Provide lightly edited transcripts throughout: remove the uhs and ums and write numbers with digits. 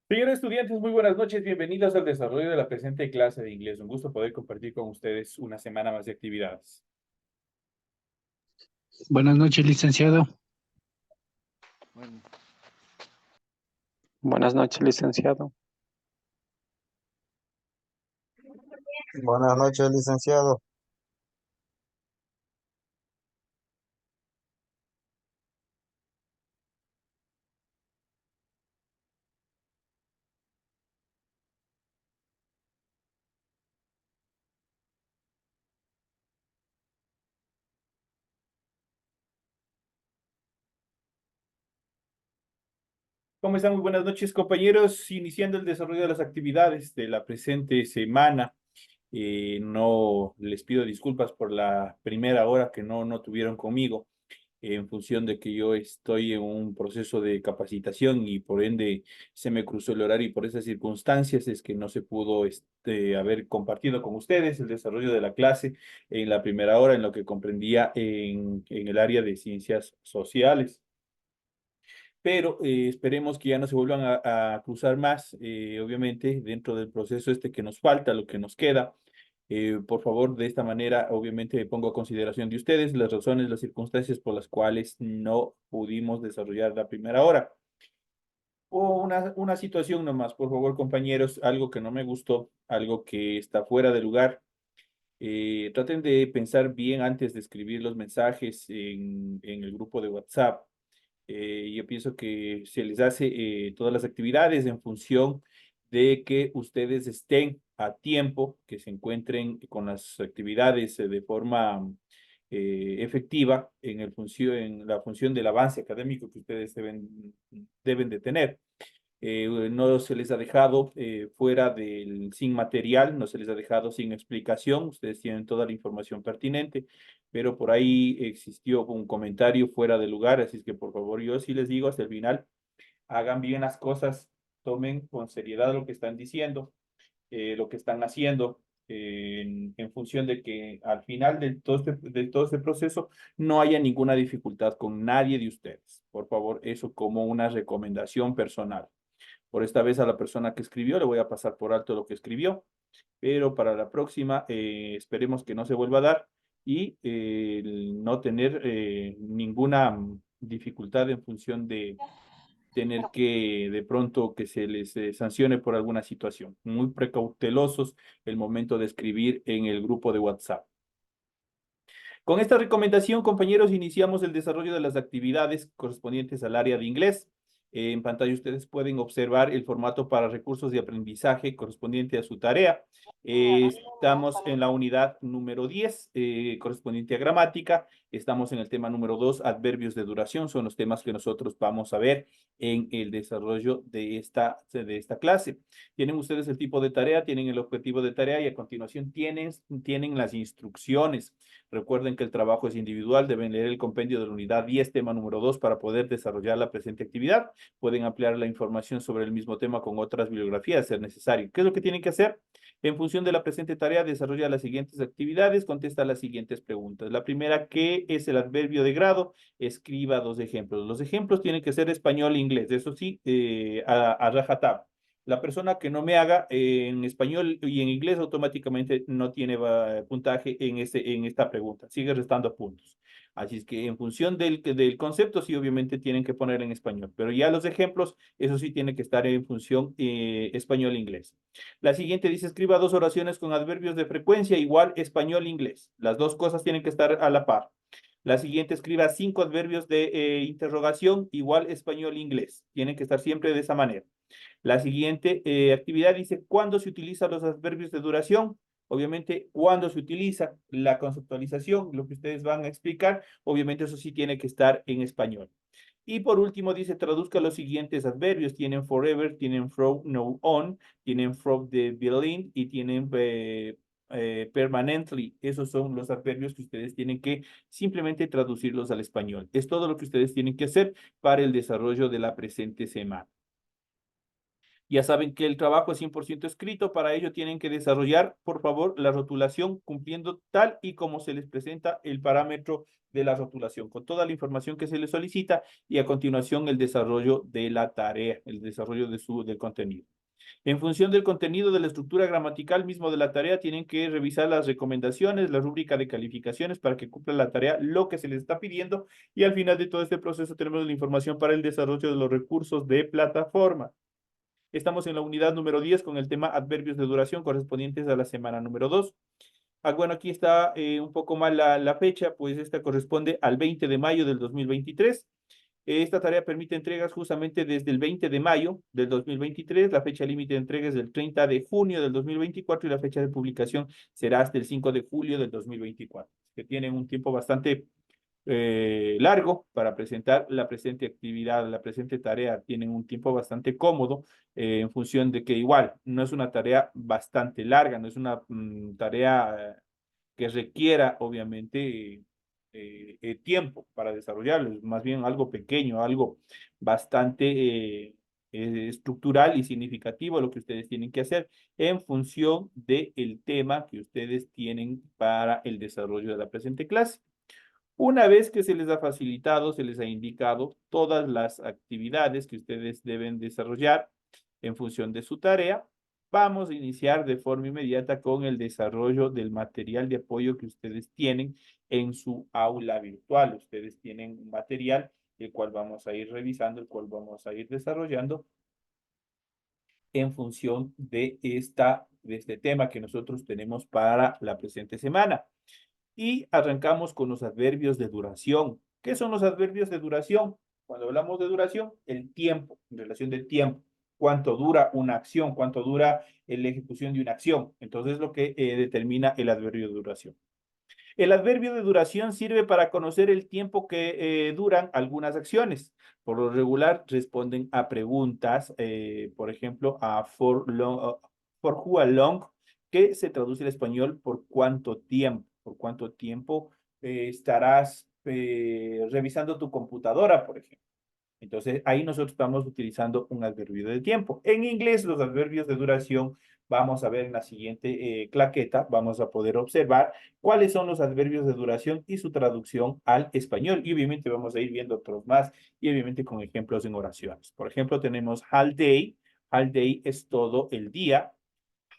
Señores estudiantes, muy buenas noches. Bienvenidos al desarrollo de la presente clase de inglés. Un gusto poder compartir con ustedes una semana más de actividades. Buenas noches, licenciado. Bueno, buenas noches, licenciado. Buenas noches, licenciado. ¿Cómo están? Muy buenas noches, compañeros. Iniciando el desarrollo de las actividades de la presente semana. No les pido disculpas por la primera hora que no tuvieron conmigo, en función de que yo estoy en un proceso de capacitación y por ende se me cruzó el horario y por esas circunstancias es que no se pudo haber compartido con ustedes el desarrollo de la clase en la primera hora en lo que comprendía en el área de ciencias sociales. Pero esperemos que ya no se vuelvan a cruzar más, obviamente, dentro del proceso este que nos falta, lo que nos queda. Por favor, de esta manera, obviamente, pongo a consideración de ustedes las razones, las circunstancias por las cuales no pudimos desarrollar la primera hora. O una situación nomás, por favor, compañeros, algo que no me gustó, algo que está fuera de lugar. Traten de pensar bien antes de escribir los mensajes en el grupo de WhatsApp. Yo pienso que se les hace todas las actividades en función de que ustedes estén a tiempo, que se encuentren con las actividades de forma efectiva en la función del avance académico que ustedes deben de tener. No se les ha dejado fuera sin material, no se les ha dejado sin explicación, ustedes tienen toda la información pertinente, pero por ahí existió un comentario fuera de lugar, así es que por favor yo sí les digo hasta el final, hagan bien las cosas, tomen con seriedad lo que están diciendo, lo que están haciendo. En función de que al final de todo este proceso no haya ninguna dificultad con nadie de ustedes. Por favor, eso como una recomendación personal. Por esta vez a la persona que escribió le voy a pasar por alto lo que escribió, pero para la próxima esperemos que no se vuelva a dar y no tener ninguna dificultad en función de tener que de pronto que se les sancione por alguna situación. Muy precautelosos el momento de escribir en el grupo de WhatsApp. Con esta recomendación, compañeros, iniciamos el desarrollo de las actividades correspondientes al área de inglés. En pantalla ustedes pueden observar el formato para recursos de aprendizaje correspondiente a su tarea. Estamos en la unidad número 10, correspondiente a gramática. Estamos en el tema número 2, adverbios de duración. Son los temas que nosotros vamos a ver en el desarrollo de esta clase. Tienen ustedes el tipo de tarea, tienen el objetivo de tarea y a continuación tienen las instrucciones. Recuerden que el trabajo es individual, deben leer el compendio de la unidad 10, tema número 2, para poder desarrollar la presente actividad. Pueden ampliar la información sobre el mismo tema con otras bibliografías, si es necesario. ¿Qué es lo que tienen que hacer? En función de la presente tarea, desarrolla las siguientes actividades, contesta las siguientes preguntas. La primera, ¿qué es el adverbio de grado? Escriba dos ejemplos. Los ejemplos tienen que ser español e inglés, eso sí, a rajatabla. La persona que no me haga en español y en inglés automáticamente no tiene puntaje en esta pregunta. Sigue restando puntos. Así es que en función del concepto, sí, obviamente tienen que poner en español. Pero ya los ejemplos, eso sí tiene que estar en función español-inglés. La siguiente dice, escriba dos oraciones con adverbios de frecuencia igual español-inglés. Las dos cosas tienen que estar a la par. La siguiente, escriba cinco adverbios de interrogación igual español-inglés. Tienen que estar siempre de esa manera. La siguiente actividad dice, ¿cuándo se utilizan los adverbios de duración? Obviamente, ¿cuándo se utiliza la conceptualización? Lo que ustedes van a explicar, obviamente eso sí tiene que estar en español. Y por último dice, traduzca los siguientes adverbios. Tienen forever, tienen from, no, on, tienen from the building y tienen permanently. Esos son los adverbios que ustedes tienen que simplemente traducirlos al español. Es todo lo que ustedes tienen que hacer para el desarrollo de la presente semana. Ya saben que el trabajo es 100% escrito, para ello tienen que desarrollar, por favor, la rotulación cumpliendo tal y como se les presenta el parámetro de la rotulación, con toda la información que se les solicita y a continuación el desarrollo de la tarea, el desarrollo del contenido. En función del contenido de la estructura gramatical mismo de la tarea, tienen que revisar las recomendaciones, la rúbrica de calificaciones para que cumpla la tarea, lo que se les está pidiendo, y al final de todo este proceso tenemos la información para el desarrollo de los recursos de plataforma. Estamos en la unidad número 10 con el tema adverbios de duración correspondientes a la semana número 2. Bueno, aquí está un poco mal la fecha, pues esta corresponde al 20 de mayo del 2023. Esta tarea permite entregas justamente desde el 20 de mayo del 2023. La fecha límite de entrega es del 30 de junio del 2024 y la fecha de publicación será hasta el 5 de julio del 2024. Que tienen un tiempo bastante largo para presentar la presente actividad, la presente tarea. Tienen un tiempo bastante cómodo en función de que igual no es una tarea bastante larga, no es una tarea que requiera obviamente tiempo para desarrollarlo, es más bien algo pequeño, algo bastante estructural y significativo lo que ustedes tienen que hacer en función del tema que ustedes tienen para el desarrollo de la presente clase. Una vez que se les ha facilitado, se les ha indicado todas las actividades que ustedes deben desarrollar en función de su tarea, vamos a iniciar de forma inmediata con el desarrollo del material de apoyo que ustedes tienen en su aula virtual. Ustedes tienen un material el cual vamos a ir revisando, el cual vamos a ir desarrollando en función de este tema que nosotros tenemos para la presente semana. Y arrancamos con los adverbios de duración. ¿Qué son los adverbios de duración? Cuando hablamos de duración, el tiempo, en relación del tiempo. Cuánto dura una acción, cuánto dura la ejecución de una acción. Entonces, es lo que determina el adverbio de duración. El adverbio de duración sirve para conocer el tiempo que duran algunas acciones. Por lo regular, responden a preguntas, por ejemplo, a for how long, que se traduce al español por cuánto tiempo. Por cuánto tiempo estarás revisando tu computadora, por ejemplo. Entonces, ahí nosotros estamos utilizando un adverbio de tiempo. En inglés, los adverbios de duración, vamos a ver en la siguiente claqueta, vamos a poder observar cuáles son los adverbios de duración y su traducción al español. Y obviamente vamos a ir viendo otros más y obviamente con ejemplos en oraciones. Por ejemplo, tenemos all day. All day es todo el día.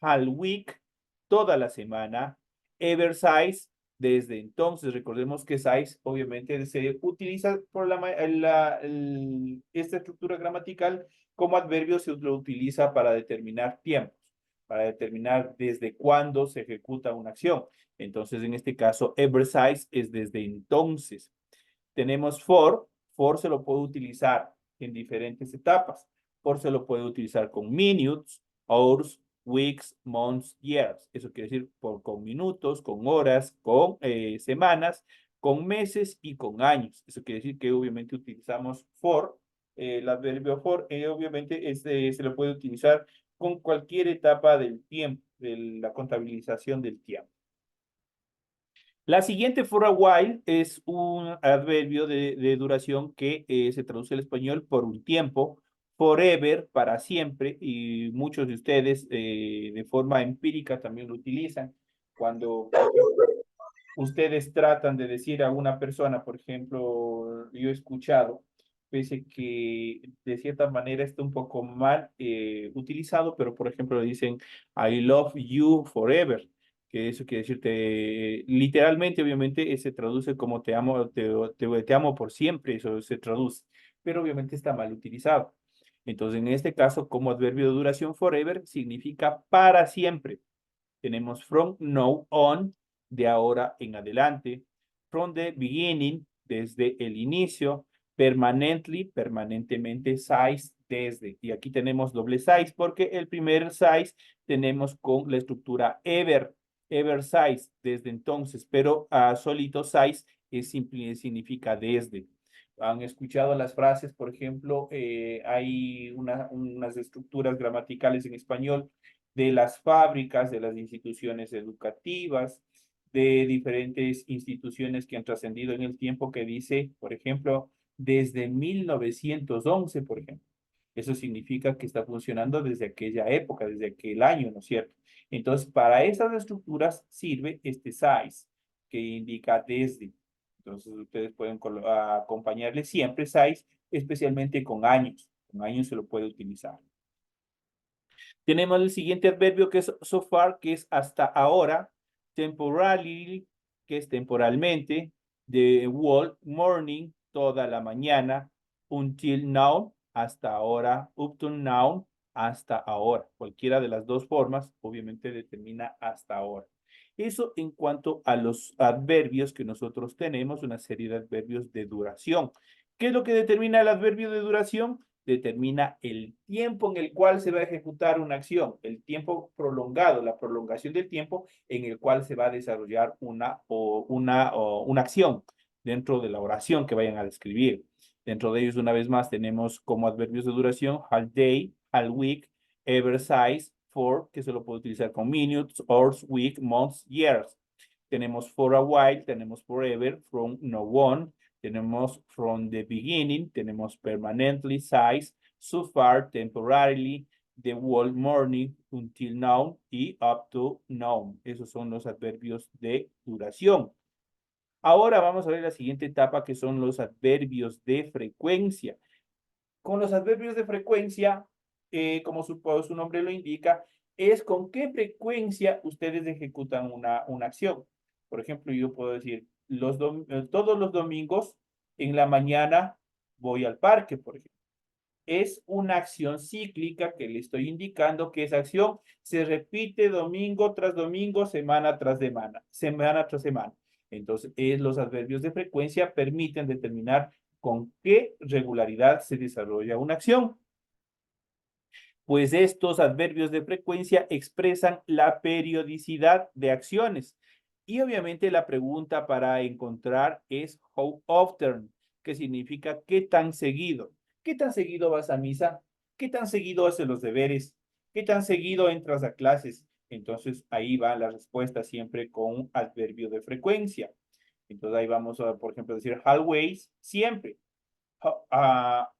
All week, toda la semana. Ever since, desde entonces. Recordemos que size obviamente se utiliza por esta estructura gramatical como adverbio, se lo utiliza para determinar tiempos, para determinar desde cuándo se ejecuta una acción. Entonces, en este caso, ever since es desde entonces. Tenemos for se lo puede utilizar en diferentes etapas. For se lo puede utilizar con minutes, hours, weeks, months, years. Eso quiere decir con minutos, con horas, con semanas, con meses y con años. Eso quiere decir que obviamente utilizamos for, el adverbio for, obviamente se lo puede utilizar con cualquier etapa del tiempo, de la contabilización del tiempo. La siguiente, for a while, es un adverbio de duración que se traduce al español por un tiempo, forever, para siempre, y muchos de ustedes de forma empírica también lo utilizan. Cuando ustedes tratan de decir a una persona, por ejemplo, yo he escuchado, pese que de cierta manera está un poco mal utilizado, pero por ejemplo le dicen, I love you forever, que eso quiere decirte, literalmente, obviamente, se traduce como te amo, te amo por siempre, eso se traduce, pero obviamente está mal utilizado. Entonces, en este caso, como adverbio de duración, forever significa para siempre. Tenemos from now on, de ahora en adelante. From the beginning, desde el inicio. Permanently, permanentemente. Size, desde. Y aquí tenemos doble size porque el primer size tenemos con la estructura ever. Ever size, desde entonces. Pero solito size significa desde. Han escuchado las frases, por ejemplo, hay unas estructuras gramaticales en español de las fábricas, de las instituciones educativas, de diferentes instituciones que han trascendido en el tiempo que dice, por ejemplo, desde 1911, por ejemplo. Eso significa que está funcionando desde aquella época, desde aquel año, ¿no es cierto? Entonces, para esas estructuras sirve este size, que indica desde. Entonces, ustedes pueden acompañarle siempre size, especialmente con años. Con años se lo puede utilizar. Tenemos el siguiente adverbio que es so far, que es hasta ahora. Temporarily, que es temporalmente. The whole morning, toda la mañana. Until now, hasta ahora. Up to now, hasta ahora. Cualquiera de las dos formas, obviamente determina hasta ahora. Eso en cuanto a los adverbios que nosotros tenemos, una serie de adverbios de duración. ¿Qué es lo que determina el adverbio de duración? Determina el tiempo en el cual se va a ejecutar una acción, el tiempo prolongado, la prolongación del tiempo en el cual se va a desarrollar una acción dentro de la oración que vayan a describir. Dentro de ellos, una vez más, tenemos como adverbios de duración all day, all week, ever size, for, que se lo puede utilizar con minutes, hours, week, months, years. Tenemos for a while, tenemos forever, from no one, tenemos from the beginning, tenemos permanently, size, so far, temporarily, the whole morning, until now y up to now. Esos son los adverbios de duración. Ahora vamos a ver la siguiente etapa que son los adverbios de frecuencia. Con los adverbios de frecuencia, como su nombre lo indica, es con qué frecuencia ustedes ejecutan una acción. Por ejemplo, yo puedo decir, todos los domingos en la mañana voy al parque, por ejemplo. Es una acción cíclica que le estoy indicando que esa acción se repite domingo tras domingo, semana tras semana, semana tras semana. Entonces, los adverbios de frecuencia permiten determinar con qué regularidad se desarrolla una acción. Pues estos adverbios de frecuencia expresan la periodicidad de acciones. Y obviamente la pregunta para encontrar es how often, que significa qué tan seguido. ¿Qué tan seguido vas a misa? ¿Qué tan seguido haces los deberes? ¿Qué tan seguido entras a clases? Entonces ahí va la respuesta siempre con un adverbio de frecuencia. Entonces ahí vamos a, por ejemplo, decir always, siempre.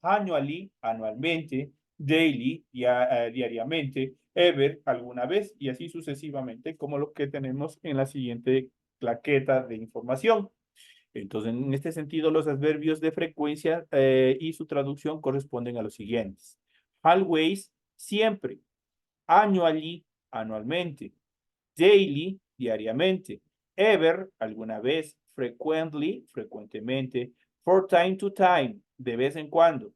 Annually, anualmente, daily, diariamente, ever, alguna vez, y así sucesivamente, como lo que tenemos en la siguiente plaqueta de información. Entonces, en este sentido, los adverbios de frecuencia y su traducción corresponden a los siguientes. Always, siempre. Annually, anualmente. Daily, diariamente. Ever, alguna vez. Frequently, frecuentemente. For time to time, de vez en cuando.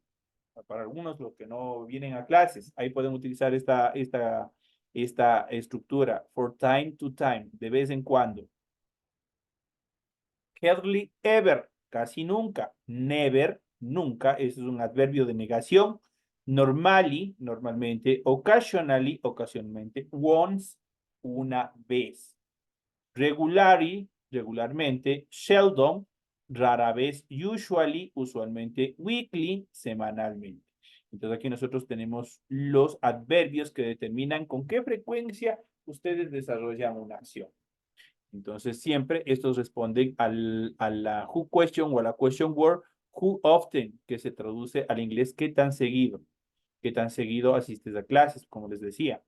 Para algunos, los que no vienen a clases, ahí pueden utilizar esta estructura. For time to time, de vez en cuando. Hardly ever, casi nunca. Never, nunca. Eso es un adverbio de negación. Normally, normalmente. Occasionally, ocasionalmente. Once, una vez. Regularly, regularmente. Seldom, rara vez. Usually, usualmente. Weekly, semanalmente. Entonces aquí nosotros tenemos los adverbios que determinan con qué frecuencia ustedes desarrollan una acción. Entonces, siempre estos responden a la who question o a la question word who often, que se traduce al inglés qué tan seguido. Qué tan seguido asistes a clases, como les decía.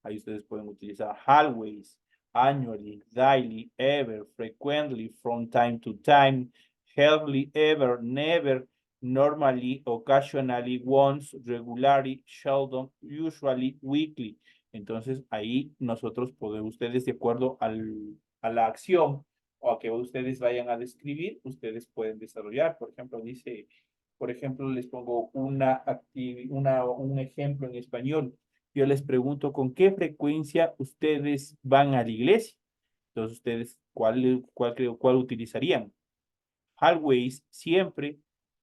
Ahí ustedes pueden utilizar always, annually, daily, ever, frequently, from time to time, hardly ever, never, normally, occasionally, once, regularly, seldom, usually, weekly. Entonces, ahí nosotros podemos, ustedes de acuerdo a la acción o a que ustedes vayan a describir, ustedes pueden desarrollar. Por ejemplo, dice, por ejemplo, les pongo un ejemplo en español. Yo les pregunto con qué frecuencia ustedes van a la iglesia. Entonces, ustedes, ¿cuál utilizarían? Always, siempre,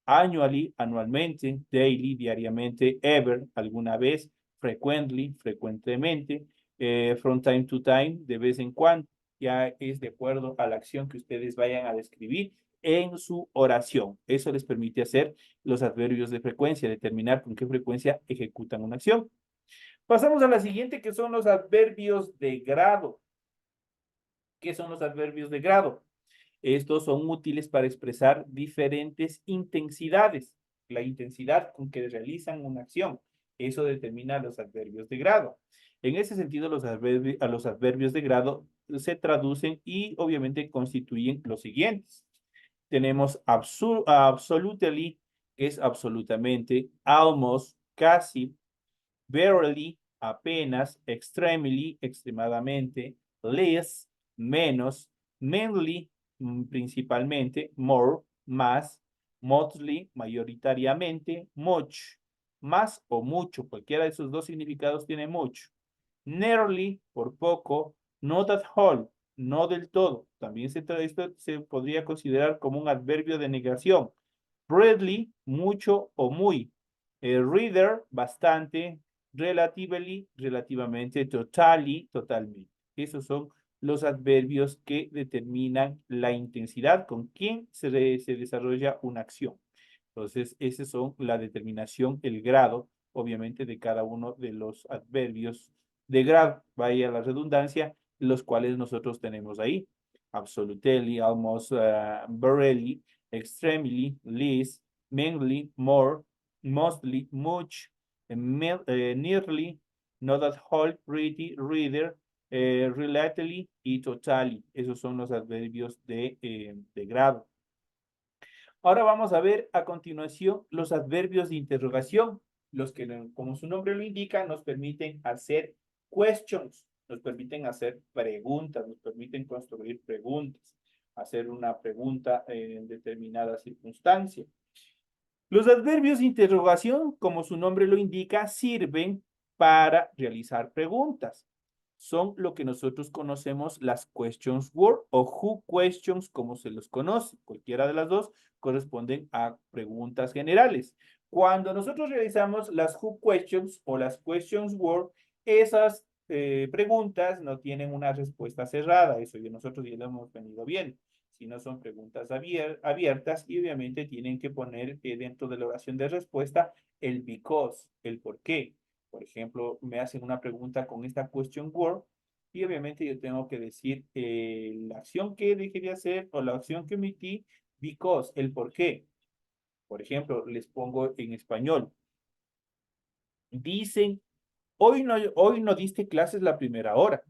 annually, anualmente, daily, diariamente, ever, alguna vez, frequently, frecuentemente, from time to time, de vez en cuando. Ya es de acuerdo a la acción que ustedes vayan a describir en su oración. Eso les permite hacer los adverbios de frecuencia, determinar con qué frecuencia ejecutan una acción. Pasamos a la siguiente, que son los adverbios de grado. ¿Qué son los adverbios de grado? Estos son útiles para expresar diferentes intensidades, la intensidad con que realizan una acción. Eso determina los adverbios de grado. En ese sentido, los adverbios de grado se traducen y obviamente constituyen los siguientes. Tenemos absolutely, que es absolutamente, almost, casi, barely, apenas, extremely, extremadamente, less, menos, mainly, principalmente, more, más, mostly, mayoritariamente, much, más o mucho, cualquiera de esos dos significados tiene mucho. Nearly, por poco, not at all, no del todo. También esto se podría considerar como un adverbio de negación. Greatly, mucho o muy. Reader, bastante. Relatively, relativamente. Totally, totalmente. Esos son los adverbios que determinan la intensidad con quien se desarrolla una acción. Entonces, esos son la determinación, el grado, obviamente, de cada uno de los adverbios de grado, vaya la redundancia, los cuales nosotros tenemos ahí. Absolutely, almost, barely, extremely, least, mainly, more, mostly, much, nearly, not at all, pretty, reader, relatively y totally. Esos son los adverbios de grado. Ahora vamos a ver a continuación los adverbios de interrogación, los que, como su nombre lo indica, nos permiten hacer questions, nos permiten hacer preguntas, nos permiten construir preguntas, hacer una pregunta en determinada circunstancia. Los adverbios de interrogación, como su nombre lo indica, sirven para realizar preguntas. Son lo que nosotros conocemos las questions word o who questions, como se los conoce. Cualquiera de las dos corresponden a preguntas generales. Cuando nosotros realizamos las who questions o las questions word, esas preguntas no tienen una respuesta cerrada. Eso nosotros ya lo hemos venido viendo. Si no son preguntas abiertas y obviamente tienen que poner dentro de la oración de respuesta el because, el por qué. Por ejemplo, me hacen una pregunta con esta question word y obviamente yo tengo que decir la acción que dejé de hacer o la acción que omití, because, el por qué. Por ejemplo, les pongo en español. Dicen, hoy no diste clases la primera hora.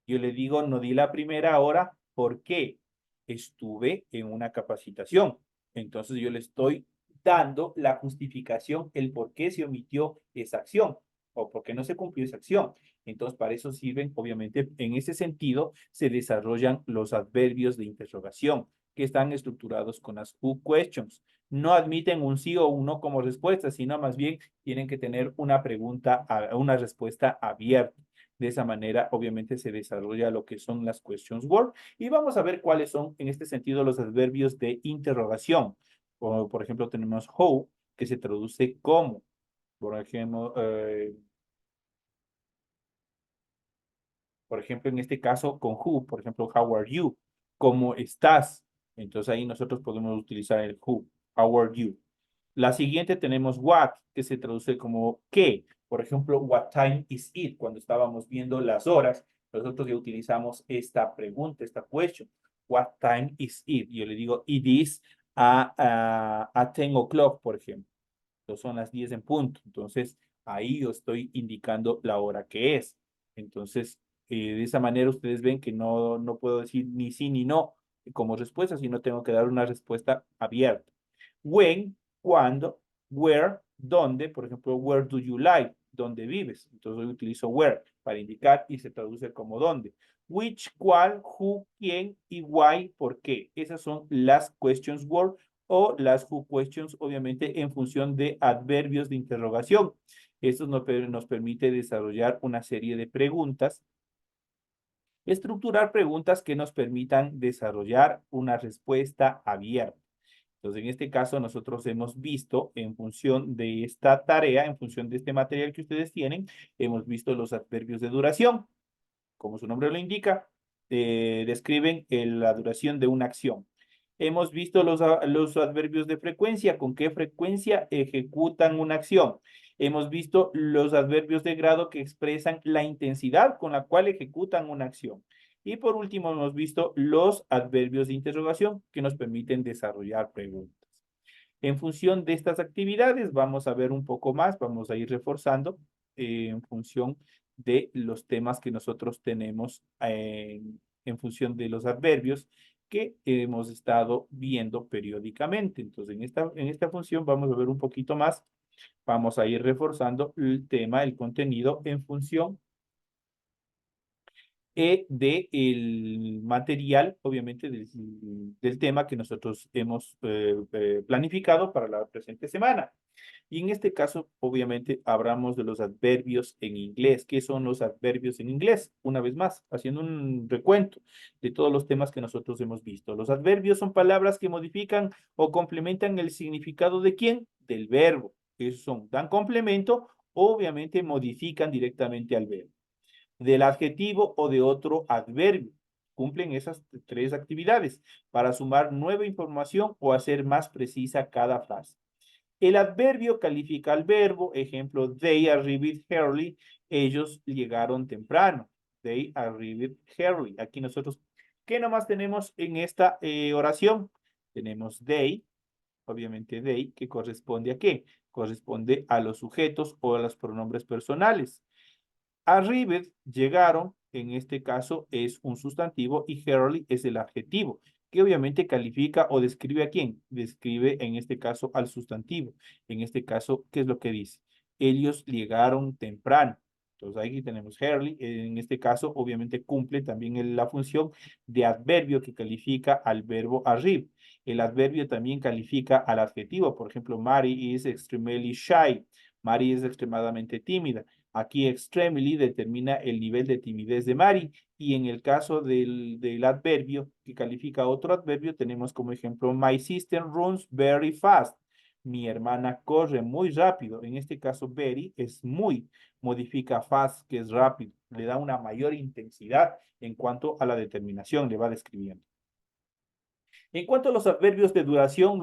Yo le digo, no di la primera hora, ¿por qué? Estuve en una capacitación. Entonces yo le estoy dando la justificación, el por qué se omitió esa acción o por qué no se cumplió esa acción. Entonces, para eso sirven, obviamente, en ese sentido, se desarrollan los adverbios de interrogación que están estructurados con las who questions. No admiten un sí o un no como respuesta, sino más bien tienen que tener una pregunta, una respuesta abierta. De esa manera, obviamente, se desarrolla lo que son las questions word. Y vamos a ver cuáles son, en este sentido, los adverbios de interrogación. O, por ejemplo, tenemos how, que se traduce como. Por ejemplo, en este caso, con who, por ejemplo, how are you? ¿Cómo estás? Entonces ahí nosotros podemos utilizar el who. How are you? La siguiente tenemos what, que se traduce como qué. Por ejemplo, what time is it? Cuando estábamos viendo las horas, nosotros ya utilizamos esta pregunta, esta question. What time is it? Yo le digo, it is a 10 o'clock, por ejemplo. Entonces son las 10 en punto. Entonces, ahí yo estoy indicando la hora que es. Entonces, de esa manera ustedes ven que no puedo decir ni sí ni no como respuesta, sino tengo que dar una respuesta abierta. When, cuando, where, dónde, por ejemplo, where do you live? ¿Dónde vives? Entonces yo utilizo where para indicar y se traduce como dónde. Which, cuál, who, quién y why, por qué. Esas son las questions word o las who questions, obviamente, en función de adverbios de interrogación. Esto nos permite desarrollar una serie de preguntas, estructurar preguntas que nos permitan desarrollar una respuesta abierta. Entonces, en este caso, nosotros hemos visto en función de esta tarea, en función de este material que ustedes tienen, hemos visto los adverbios de duración. Como su nombre lo indica, describen la duración de una acción. Hemos visto los adverbios de frecuencia, con qué frecuencia ejecutan una acción. Hemos visto los adverbios de grado que expresan la intensidad con la cual ejecutan una acción. Y por último, hemos visto los adverbios de interrogación que nos permiten desarrollar preguntas. En función de estas actividades, vamos a ver un poco más, vamos a ir reforzando en función de los temas que nosotros tenemos en función de los adverbios que hemos estado viendo periódicamente. Entonces, en esta función vamos a ver un poquito más. Vamos a ir reforzando el tema, el contenido en función del material, obviamente, del tema que nosotros hemos planificado para la presente semana. Y en este caso, obviamente, hablamos de los adverbios en inglés. ¿Qué son los adverbios en inglés? Una vez más, haciendo un recuento de todos los temas que nosotros hemos visto. Los adverbios son palabras que modifican o complementan el significado de quién? Del verbo. Esos son, dan complemento, obviamente modifican directamente al verbo. Del adjetivo o de otro adverbio. Cumplen esas tres actividades para sumar nueva información o hacer más precisa cada frase. El adverbio califica al verbo, ejemplo, they arrived early, ellos llegaron temprano. They arrived early. Aquí nosotros, ¿qué nomás tenemos en esta oración? Tenemos they, obviamente they, que corresponde a qué? Corresponde a los sujetos o a los pronombres personales. Arrived, llegaron, en este caso es un sustantivo y early es el adjetivo, que obviamente califica o describe a quién. Describe en este caso al sustantivo. En este caso, ¿qué es lo que dice? Ellos llegaron temprano. Entonces aquí tenemos early. En este caso, obviamente cumple también la función de adverbio que califica al verbo arrive. El adverbio también califica al adjetivo. Por ejemplo, Mary is extremely shy. Mary es extremadamente tímida. Aquí extremely determina el nivel de timidez de Mari y en el caso del adverbio que califica otro adverbio tenemos como ejemplo my sister runs very fast. Mi hermana corre muy rápido. En este caso very es muy, modifica fast que es rápido. Le da una mayor intensidad en cuanto a la determinación, le va describiendo. En cuanto a los adverbios de duración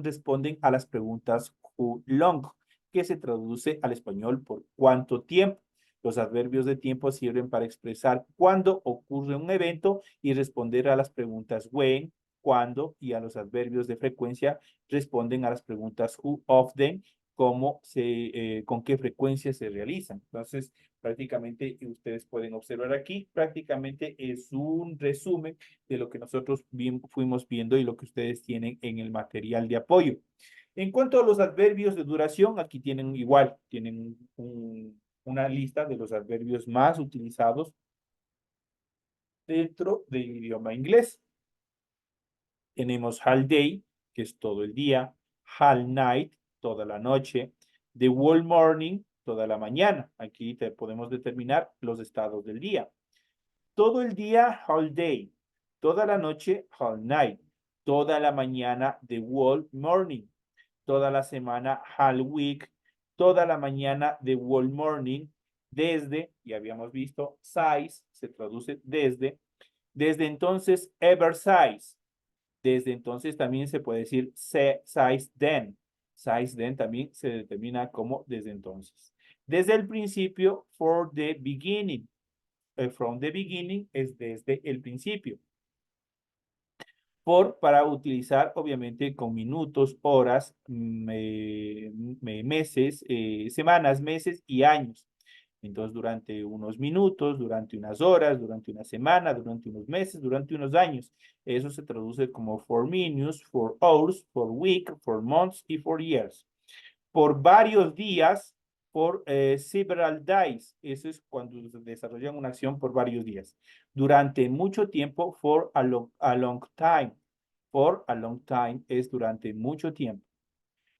responden a las preguntas who long, que se traduce al español por cuánto tiempo. Los adverbios de tiempo sirven para expresar cuándo ocurre un evento y responder a las preguntas when, cuándo, y a los adverbios de frecuencia responden a las preguntas who often, con qué frecuencia se realizan. Entonces, prácticamente ustedes pueden observar aquí, prácticamente es un resumen de lo que nosotros fuimos viendo y lo que ustedes tienen en el material de apoyo. En cuanto a los adverbios de duración, aquí tienen igual, tienen una lista de los adverbios más utilizados dentro del idioma inglés. Tenemos all day, que es todo el día, all night, toda la noche, the whole morning, toda la mañana. Aquí podemos determinar los estados del día. Todo el día, all day. Toda la noche, all night. Toda la mañana, the whole morning. Toda la semana, all week. Toda la mañana, the whole morning. Desde, ya habíamos visto, size, se traduce desde. Desde entonces, ever size. Desde entonces también se puede decir size then. Size then también se determina como desde entonces. Desde el principio, for the beginning. From the beginning es desde el principio. Para utilizar obviamente con minutos, horas, meses, semanas, meses y años. Entonces, durante unos minutos, durante unas horas, durante una semana, durante unos meses, durante unos años. Eso se traduce como for minutes, for hours, for week, for months y for years. Por varios días, por several days. Eso es cuando se desarrollan una acción por varios días. Durante mucho tiempo, for a long time. For a long time es durante mucho tiempo.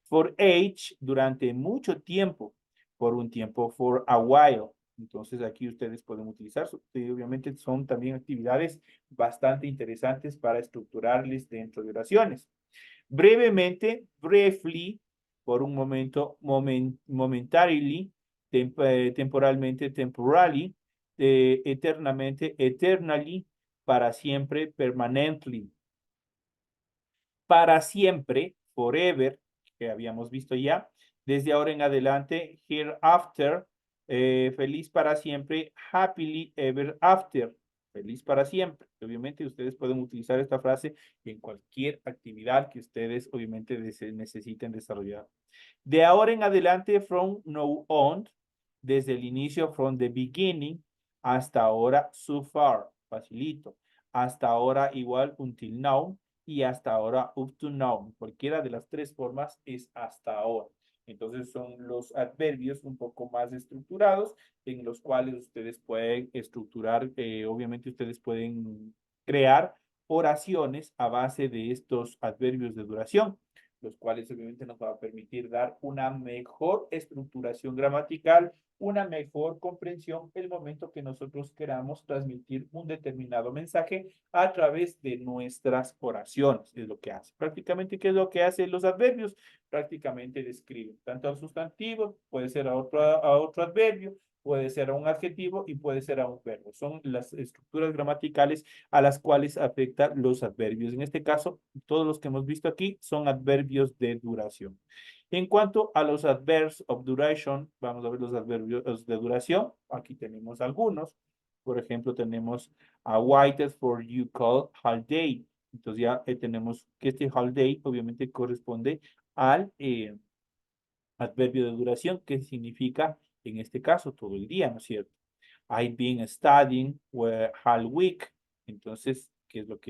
For age, durante mucho tiempo. Por un tiempo, for a while. Entonces aquí ustedes pueden utilizar, obviamente son también actividades bastante interesantes para estructurarles dentro de oraciones. Brevemente, briefly, por un momento, momentarily, temporalmente, temporally, eternamente, eternally, para siempre, permanently. Para siempre, forever, que habíamos visto ya, desde ahora en adelante, hereafter, feliz para siempre, happily ever after. feliz para siempre. Obviamente ustedes pueden utilizar esta frase en cualquier actividad que ustedes obviamente necesiten desarrollar. De ahora en adelante, from now on, desde el inicio, from the beginning, hasta ahora, so far, facilito. Hasta ahora igual, until now, y hasta ahora, up to now. Cualquiera de las tres formas es hasta ahora. Entonces son los adverbios un poco más estructurados en los cuales ustedes pueden estructurar, obviamente ustedes pueden crear oraciones a base de estos adverbios de duración, los cuales obviamente nos va a permitir dar una mejor estructuración gramatical, una mejor comprensión el momento que nosotros queramos transmitir un determinado mensaje a través de nuestras oraciones. Es lo que hace. Prácticamente, ¿qué es lo que hacen los adverbios? Prácticamente describen tanto al sustantivo, puede ser a otro adverbio, puede ser a un adjetivo y puede ser a un verbo. Son las estructuras gramaticales a las cuales afectan los adverbios. En este caso, todos los que hemos visto aquí son adverbios de duración. En cuanto a los adverbs of duration, vamos a ver los adverbios de duración. Aquí tenemos algunos. Por ejemplo, tenemos a waited for you call holiday. Entonces ya tenemos que este holiday obviamente corresponde al adverbio de duración, que significa, en este caso, todo el día, ¿no es cierto? I've been studying all week. Entonces, ¿qué es lo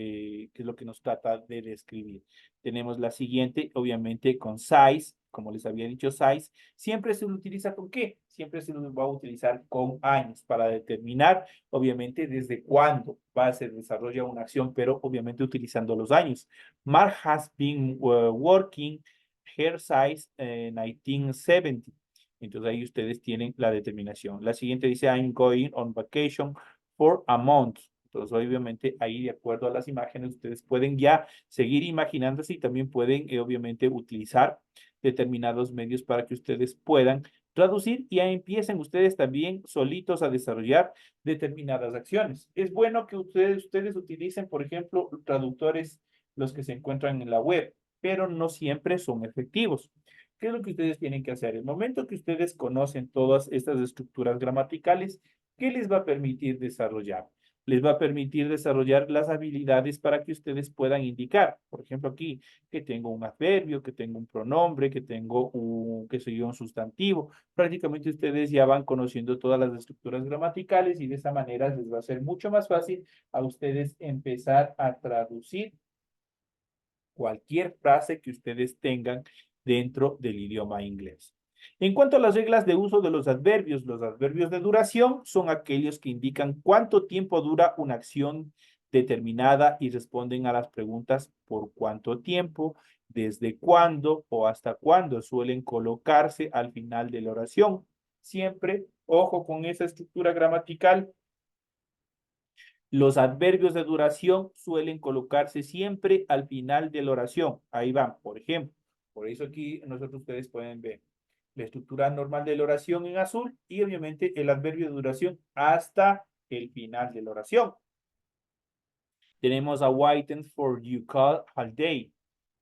que nos trata de describir? Tenemos la siguiente, obviamente, con size. Como les había dicho, size siempre se lo utiliza ¿con qué? Siempre se lo va a utilizar con años para determinar, obviamente, desde cuándo se desarrolla una acción, pero obviamente utilizando los años. Mark has been working her size 1970. Entonces ahí ustedes tienen la determinación. La siguiente dice, I'm going on vacation for a month. Entonces, obviamente, ahí de acuerdo a las imágenes, ustedes pueden ya seguir imaginándose y también pueden, obviamente, utilizar determinados medios para que ustedes puedan traducir y ya empiecen ustedes también solitos a desarrollar determinadas acciones. Es bueno que ustedes utilicen, por ejemplo, traductores, los que se encuentran en la web, pero no siempre son efectivos. ¿Qué es lo que ustedes tienen que hacer? El momento que ustedes conocen todas estas estructuras gramaticales, ¿qué les va a permitir desarrollar? Les va a permitir desarrollar las habilidades para que ustedes puedan indicar, por ejemplo, aquí, que tengo un adverbio, que tengo un pronombre, que tengo qué sé yo, un sustantivo. Prácticamente ustedes ya van conociendo todas las estructuras gramaticales y de esa manera les va a ser mucho más fácil a ustedes empezar a traducir cualquier frase que ustedes tengan dentro del idioma inglés. En cuanto a las reglas de uso de los adverbios de duración son aquellos que indican cuánto tiempo dura una acción determinada y responden a las preguntas por cuánto tiempo, desde cuándo o hasta cuándo suelen colocarse al final de la oración. Siempre, ojo con esa estructura gramatical. Los adverbios de duración suelen colocarse siempre al final de la oración. Ahí van, por ejemplo. Por eso aquí ustedes pueden ver la estructura normal de la oración en azul y obviamente el adverbio de duración hasta el final de la oración. Tenemos a waiting for you call all day.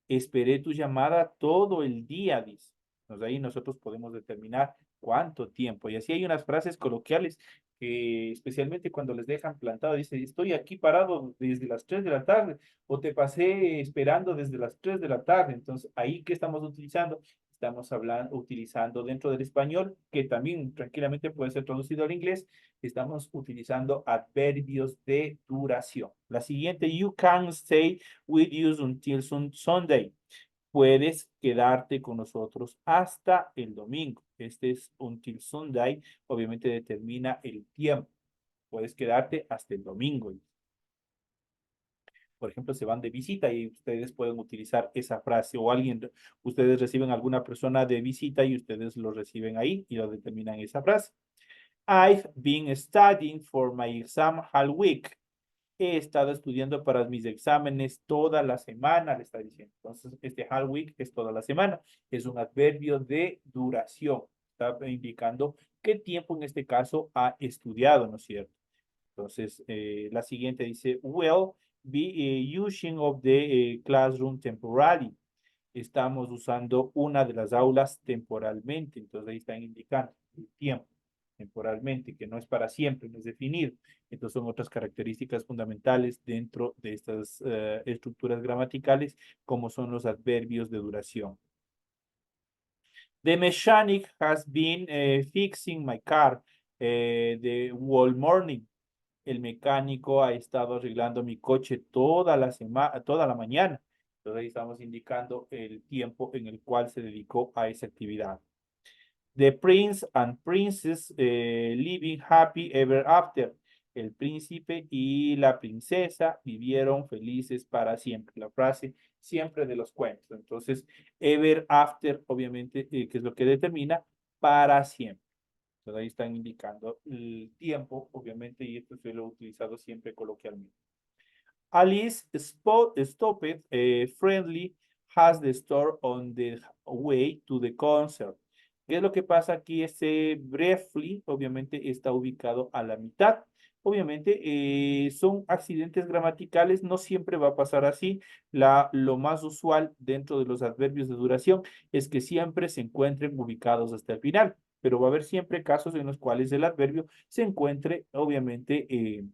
Esperé tu llamada todo el día, dice. Entonces ahí nosotros podemos determinar cuánto tiempo. Y así hay unas frases coloquiales que especialmente cuando les dejan plantado, dice, estoy aquí parado desde las 3 de la tarde o te pasé esperando desde las 3 de la tarde. Entonces ahí, ¿qué estamos utilizando? Estamos utilizando dentro del español, que también tranquilamente puede ser traducido al inglés, estamos utilizando adverbios de duración. La siguiente, you can stay with you until Sunday. Puedes quedarte con nosotros hasta el domingo. Este es until Sunday, obviamente determina el tiempo. Puedes quedarte hasta el domingo. Por ejemplo, se van de visita y ustedes pueden utilizar esa frase o ustedes reciben a alguna persona de visita y ustedes lo reciben ahí y lo determinan esa frase. I've been studying for my exam all week. He estado estudiando para mis exámenes toda la semana, le está diciendo. Entonces, este all week es toda la semana. Es un adverbio de duración. Está indicando qué tiempo en este caso ha estudiado, ¿no es cierto? Entonces, la siguiente dice, will be using of the classroom temporarily. Estamos usando una de las aulas temporalmente. Entonces, ahí están indicando el tiempo. temporalmente, que no es para siempre, no es definido. Entonces son otras características fundamentales dentro de estas estructuras gramaticales, como son los adverbios de duración. The mechanic has been fixing my car the whole morning. El mecánico ha estado arreglando mi coche toda la semana, toda la mañana. Entonces ahí estamos indicando el tiempo en el cual se dedicó a esa actividad. The prince and princess living happy ever after. El príncipe y la princesa vivieron felices para siempre. La frase siempre de los cuentos. Entonces, ever after, obviamente, que es lo que determina para siempre. Entonces ahí están indicando el tiempo, obviamente, y esto se lo he utilizado siempre coloquialmente. Alice stopped friendly has the store on the way to the concert. ¿Qué es lo que pasa aquí? Ese briefly, obviamente, está ubicado a la mitad. Obviamente, son accidentes gramaticales, no siempre va a pasar así. Lo más usual dentro de los adverbios de duración es que siempre se encuentren ubicados hasta el final, pero va a haber siempre casos en los cuales el adverbio se encuentre, obviamente,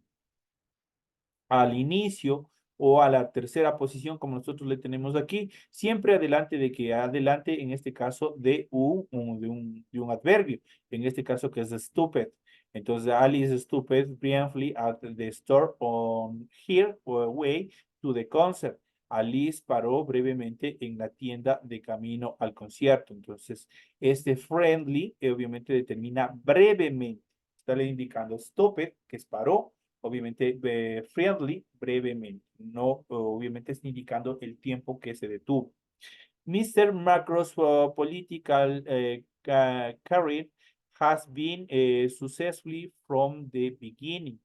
al inicio o a la tercera posición, como nosotros le tenemos aquí, siempre adelante de que adelante, en este caso, de un adverbio, en este caso que es stupid. Entonces, Alice is stupid briefly at the store on her way to the concert. Alice paró brevemente en la tienda de camino al concierto. Entonces, este friendly obviamente determina brevemente. Está le indicando stupid, que es paró, obviamente friendly, brevemente. No, obviamente está indicando el tiempo que se detuvo. Mr. Macron's political career has been successfully from the beginning.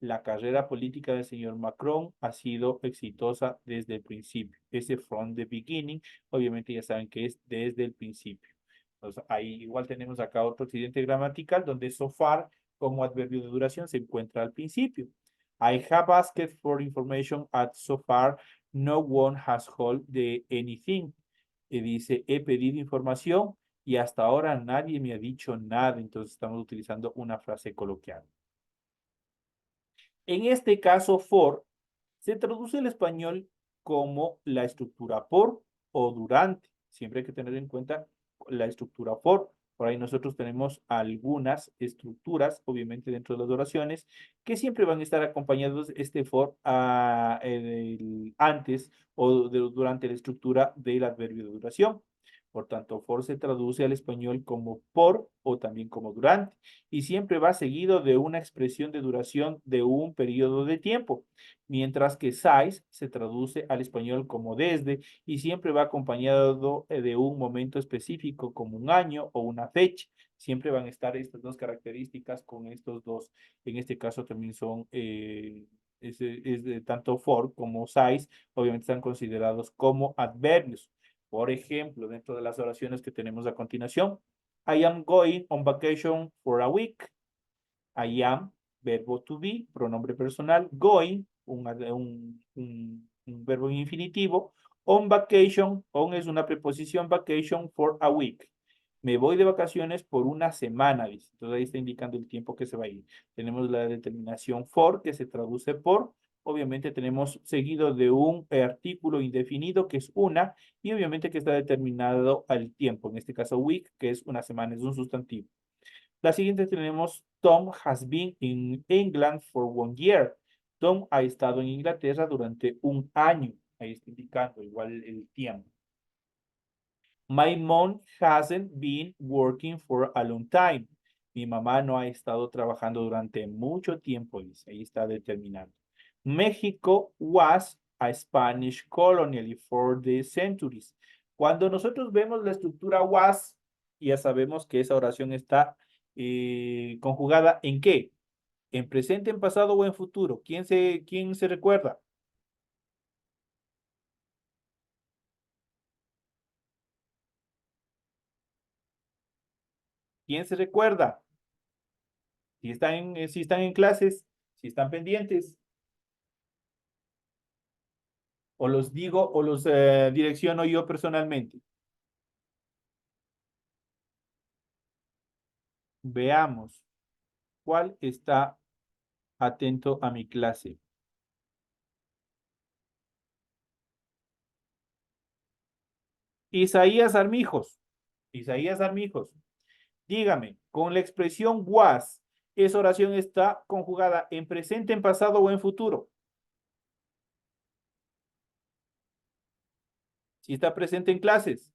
La carrera política del señor Macron ha sido exitosa desde el principio. Ese from the beginning, obviamente ya saben que es desde el principio. Entonces, ahí igual tenemos acá otro accidente gramatical donde so far como adverbio de duración se encuentra al principio. I have asked for information at so far no one has hold the anything. Y dice, he pedido información y hasta ahora nadie me ha dicho nada. Entonces estamos utilizando una frase coloquial. En este caso, for se traduce al español como la estructura por o durante. Siempre hay que tener en cuenta la estructura for. Por ahí nosotros tenemos algunas estructuras, obviamente dentro de las oraciones, que siempre van a estar acompañados este for antes o durante la estructura del adverbio de duración. Por tanto, for se traduce al español como por o también como durante y siempre va seguido de una expresión de duración de un periodo de tiempo, mientras que size se traduce al español como desde y siempre va acompañado de un momento específico como un año o una fecha. Siempre van a estar estas dos características con estos dos. En este caso también son tanto for como size, obviamente están considerados como adverbios. Por ejemplo, dentro de las oraciones que tenemos a continuación, I am going on vacation for a week. I am, verbo to be, pronombre personal, going, un verbo infinitivo, on vacation, on es una preposición, vacation for a week. Me voy de vacaciones por una semana, dice. Entonces ahí está indicando el tiempo que se va a ir. Tenemos la determinación for, que se traduce por. Obviamente tenemos seguido de un artículo indefinido, que es una, y obviamente que está determinado al tiempo. En este caso, week, que es una semana, es un sustantivo. La siguiente tenemos Tom has been in England for 1 year. Tom ha estado en Inglaterra durante un año. Ahí está indicando igual el tiempo. My mom hasn't been working for a long time. Mi mamá no ha estado trabajando durante mucho tiempo, dice. Ahí está determinando. México was a Spanish colony for the centuries. Cuando nosotros vemos la estructura was, ya sabemos que esa oración está conjugada ¿en qué? ¿En presente, en pasado o en futuro? ¿Quién se recuerda? ¿Quién se recuerda? Si están en clases, si están pendientes, o los digo o los direcciono yo personalmente. Veamos. ¿Cuál está atento a mi clase? Isaías Armijos. Isaías Armijos. Dígame, con la expresión was, ¿esa oración está conjugada en presente, en pasado o en futuro? Si está presente en clases.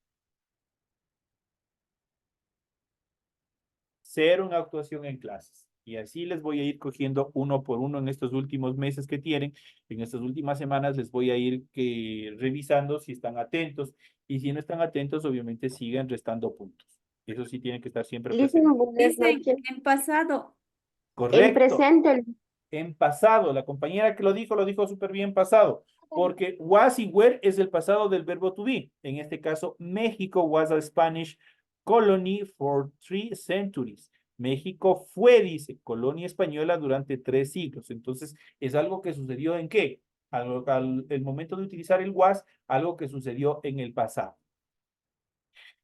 Cero en actuación en clases. Y así les voy a ir cogiendo uno por uno en estos últimos meses que tienen. En estas últimas semanas les voy a ir revisando si están atentos. Y si no están atentos, obviamente siguen restando puntos. Eso sí tienen que estar siempre presentes. Dice en pasado. Correcto. En presente. En pasado. La compañera que lo dijo súper bien pasado. Porque was y were es el pasado del verbo to be. En este caso, México was a Spanish colony for 3 centuries. México fue, dice, colonia española durante 3 siglos. Entonces, es algo que sucedió ¿en qué? El momento de utilizar el was, algo que sucedió en el pasado.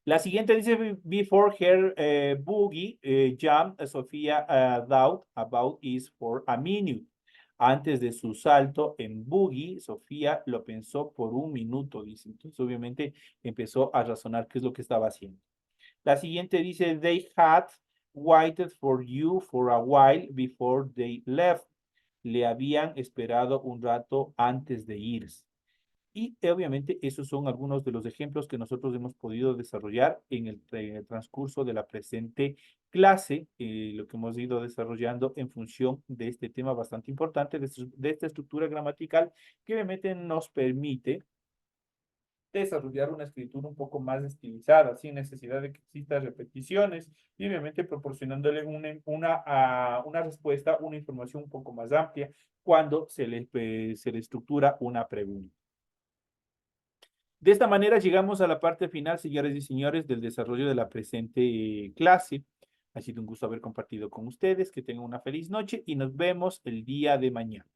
La siguiente dice, before her boogie jump, Sofía thought about is for a minute. Antes de su salto en boogie, Sofía lo pensó por 1 minuto, dice. Entonces, obviamente, empezó a razonar qué es lo que estaba haciendo. La siguiente dice, they had waited for you for a while before they left. Le habían esperado un rato antes de irse. Y obviamente esos son algunos de los ejemplos que nosotros hemos podido desarrollar en el transcurso de la presente clase, lo que hemos ido desarrollando en función de este tema bastante importante, de esta estructura gramatical que obviamente nos permite desarrollar una escritura un poco más estilizada, sin necesidad de que existan repeticiones y obviamente proporcionándole una respuesta, una información un poco más amplia cuando se le estructura una pregunta. De esta manera llegamos a la parte final, señores y señores, del desarrollo de la presente clase. Ha sido un gusto haber compartido con ustedes. Que tengan una feliz noche y nos vemos el día de mañana.